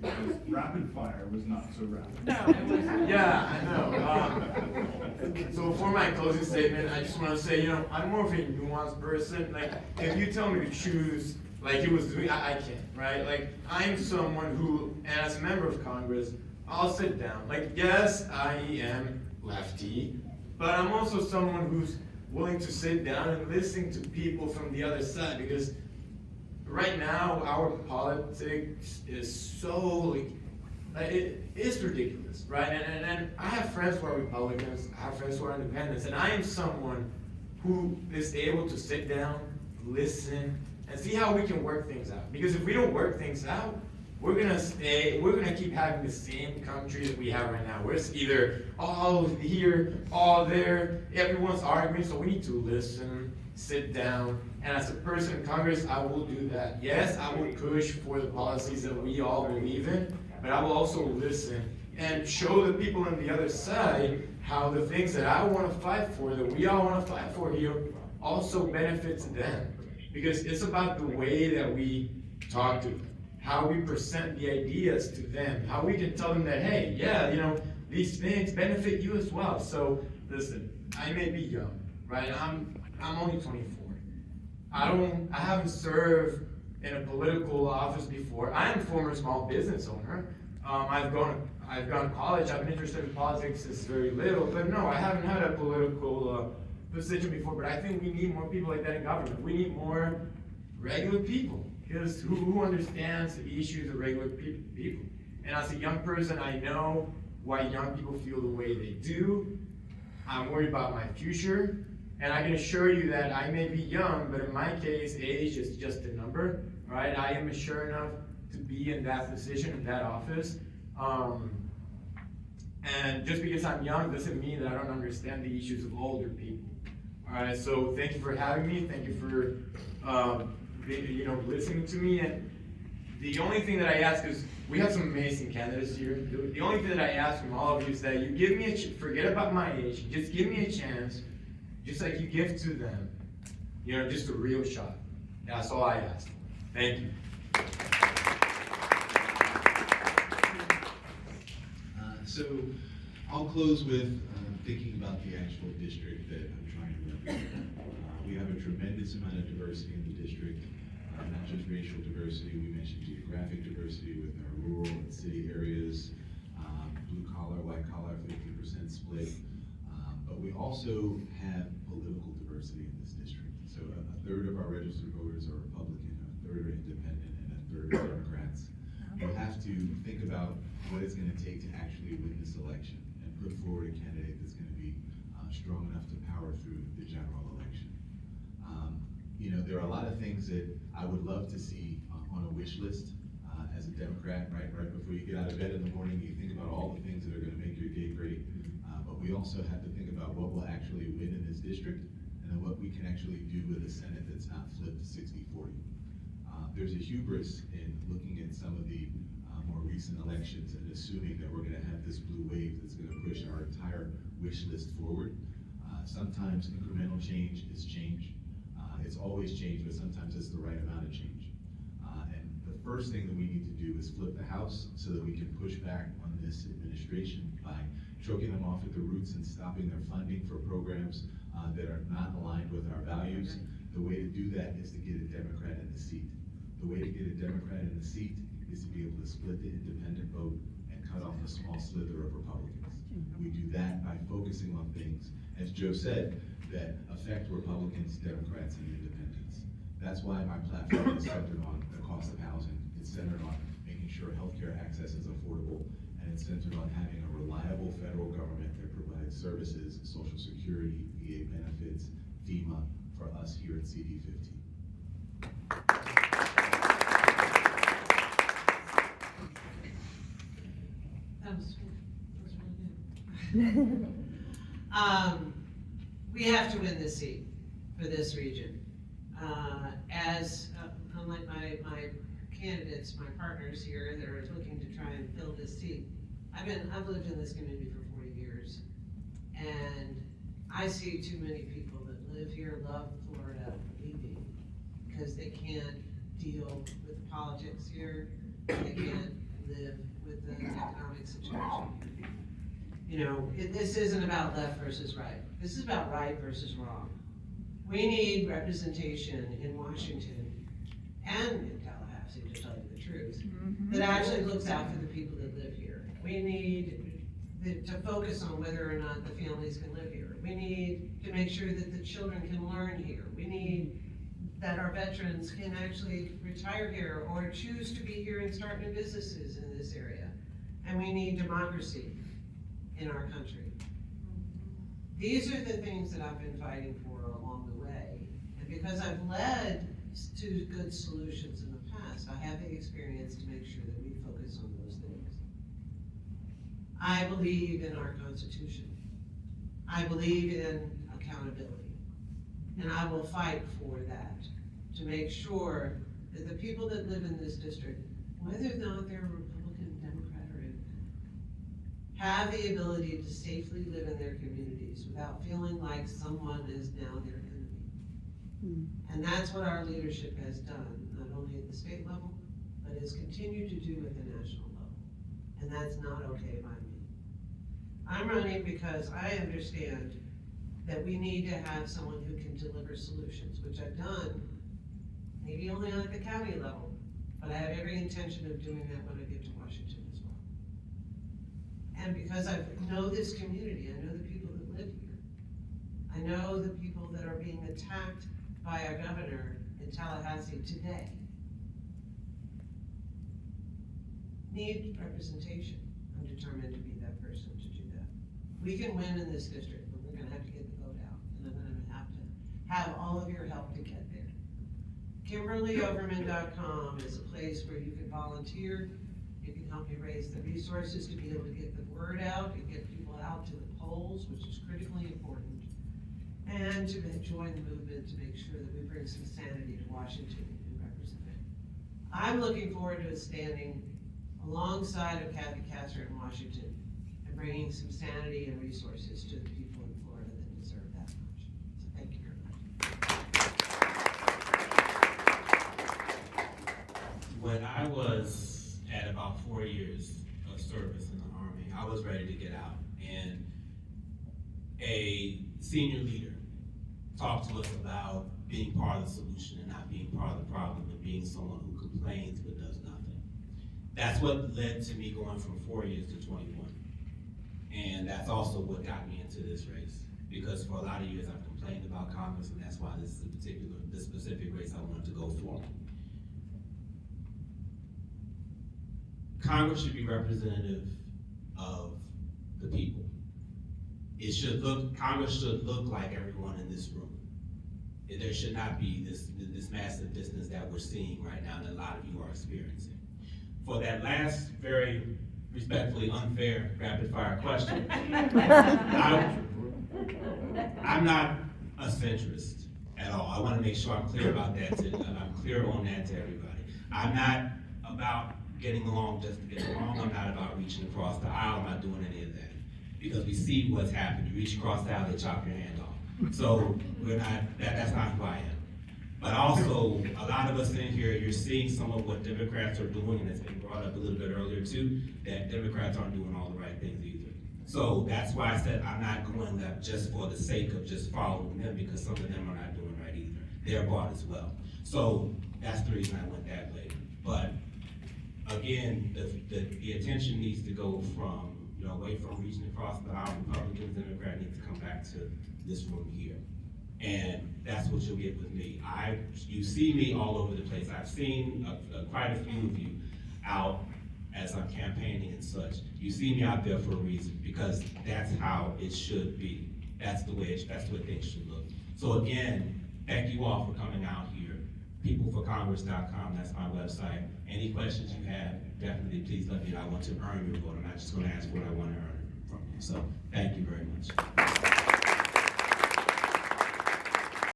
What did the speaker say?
because rapid fire was not so rapid. No, it wasn't. Yeah, I know. So for my closing statement, I just want to say, I'm more of a nuanced person. Like, if you tell me to choose, like he was doing, I can't, right? Like, I'm someone who, and as a member of Congress, I'll sit down. Like, yes, I am lefty, but I'm also someone who's willing to sit down and listen to people from the other side, because right now our politics is so it's ridiculous, right? And I have friends who are Republicans, I have friends who are independents, and I am someone who is able to sit down, listen, and see how we can work things out. Because if we don't work things out, we're gonna keep having the same country that we have right now, where it's either all here, all there, everyone's arguing, so we need to listen, sit down, and as a person in Congress, I will do that. Yes, I will push for the policies that we all believe in, but I will also listen and show the people on the other side how the things that I want to fight for, that we all want to fight for here, also benefits them. Because it's about the way that we talk to them, how we present the ideas to them, how we can tell them that, hey, yeah, these things benefit you as well. So listen, I may be young, right? I'm only 24. I haven't served in a political office before. I am a former small business owner. I've gone to college. I've been interested in politics since very little, but no, I haven't had a political position before. But I think we need more people like that in government. We need more regular people, because who understands the issues of regular people? And as a young person, I know why young people feel the way they do. I'm worried about my future. And I can assure you that I may be young, but in my case, age is just a number, right? I am mature enough to be in that position, in that office. And just because I'm young doesn't mean that I don't understand the issues of older people. All right, so thank you for having me. Thank you for listening to me. And the only thing that I ask is, we have some amazing candidates here. The only thing that I ask from all of you is that you give me forget about my age, just give me a chance. Just like you give to them, just a real shot. That's all I ask. Thank you. So I'll close with thinking about the actual district that I'm trying to represent. We have a tremendous amount of diversity in the district, not just racial diversity. We mentioned geographic diversity with our rural and city areas, blue collar, white collar, 50% split. But we also have political diversity in this district. So a third of our registered voters are Republican, a third are independent, and a third are Democrats. You have to think about what it's going to take to actually win this election and put forward a candidate that's going to be strong enough to power through the general election. There are a lot of things that I would love to see on a wish list as a Democrat, right before you get out of bed in the morning, you think about all the things that are going to make your day great. But we also have to think about what will actually win in this district, and then what we can actually do with a Senate that's not flipped 60-40. There's a hubris in looking at some of the more recent elections and assuming that we're going to have this blue wave that's going to push our entire wish list forward. Sometimes incremental change is change. It's always change, but sometimes it's the right amount of change. And the first thing that we need to do is flip the House so that we can push back on this administration by choking them off at the roots and stopping their funding for programs that are not aligned with our values. The way to do that is to get a Democrat in the seat. The way to get a Democrat in the seat is to be able to split the independent vote and cut off a small slither of Republicans. We do that by focusing on things, as Joe said, that affect Republicans, Democrats, and independents. That's why my platform is centered on the cost of housing. It's centered on making sure healthcare access is affordable, and it's centered on having a reliable federal government that provides services, Social Security, VA benefits, FEMA, for us here at CD 15. That was really good. We have to win this seat for this region. Unlike my candidates, my partners here that are looking to try and fill this seat, I've lived in this community for 40 years, and I see too many people that live here, love Florida, leaving because they can't deal with the politics here. They can't live with the economic situation. You know, this isn't about left versus right. This is about right versus wrong. We need representation in Washington and in Tallahassee, to tell you the truth, that actually looks out for the people that live here. We need to focus on whether or not the families can live here. We need to make sure that the children can learn here. We need that our veterans can actually retire here or choose to be here and start new businesses in this area. And we need democracy in our country. These are the things that I've been fighting for along the way. And because I've led to good solutions in the past, I have the experience to make sure that we focus on those things. I believe in our Constitution. I believe in accountability. And I will fight for that, to make sure that the people that live in this district, whether or not they're Republican, Democrat, or Independent, have the ability to safely live in their communities without feeling like someone is now their enemy. And that's what our leadership has done, not only at the state level, but has continued to do at the national level. And that's not okay by me. I'm running because I understand that we need to have someone who can deliver solutions, which I've done, maybe only at the county level, but I have every intention of doing that when I get to Washington as well. And because I know this community, I know the people that live here. I know the people that are being attacked by our governor in Tallahassee today. Need representation. I'm determined to be that person to do that. We can win in this district, but we're gonna have to get the vote out, and I'm gonna have to have all of your help to get there. KimberlyOverman.com is a place where you can volunteer. You can help me raise the resources to be able to get the word out and get people out to the polls, which is critically important. And to join the movement to make sure that we bring some sanity to Washington and represent it. I'm looking forward to standing alongside of Kathy Kasser in Washington and bringing some sanity and resources to the people in Florida that deserve that much. So thank you very much. When I was at about 4 years of service in the Army, I was ready to get out. And a senior leader talked to us about being part of the solution and not being part of the problem, and being someone who complains but does nothing. That's what led to me going from 4 years to 21. And that's also what got me into this race. Because for a lot of years I've complained about Congress, and that's why this specific race I wanted to go for. Congress should be representative of the people. Congress should look like everyone in this room. There should not be this massive distance that we're seeing right now that a lot of you are experiencing. For that last very respectfully unfair rapid fire question, I'm not a centrist at all. I want to make sure I'm clear about that. I'm clear on that to everybody. I'm not about getting along just to get along. I'm not about reaching across the aisle. I'm not doing any of that. Because we see what's happened. You reach across the aisle, they chop your hand off. So that's not who I am. But also, a lot of us in here, you're seeing some of what Democrats are doing, and it's been brought up a little bit earlier too, that Democrats aren't doing all the right things either. So that's why I said I'm not going up just for the sake of just following them, because some of them are not doing right either. They're bought as well. So that's the reason I went that way. But again, the attention needs to go from, away from reaching across the aisle. Republicans, Democrats need to come back to this room here. And that's what you'll get with me. You see me all over the place. I've seen quite a few of you out as I'm campaigning and such. You see me out there for a reason, because that's how it should be. That's the way things should look. So again, thank you all for coming out here. Peopleforcongress.com, that's my website. Any questions you have, definitely please let me know. I want to earn your vote. I'm not just going to ask what I want to earn from you. So thank you very much.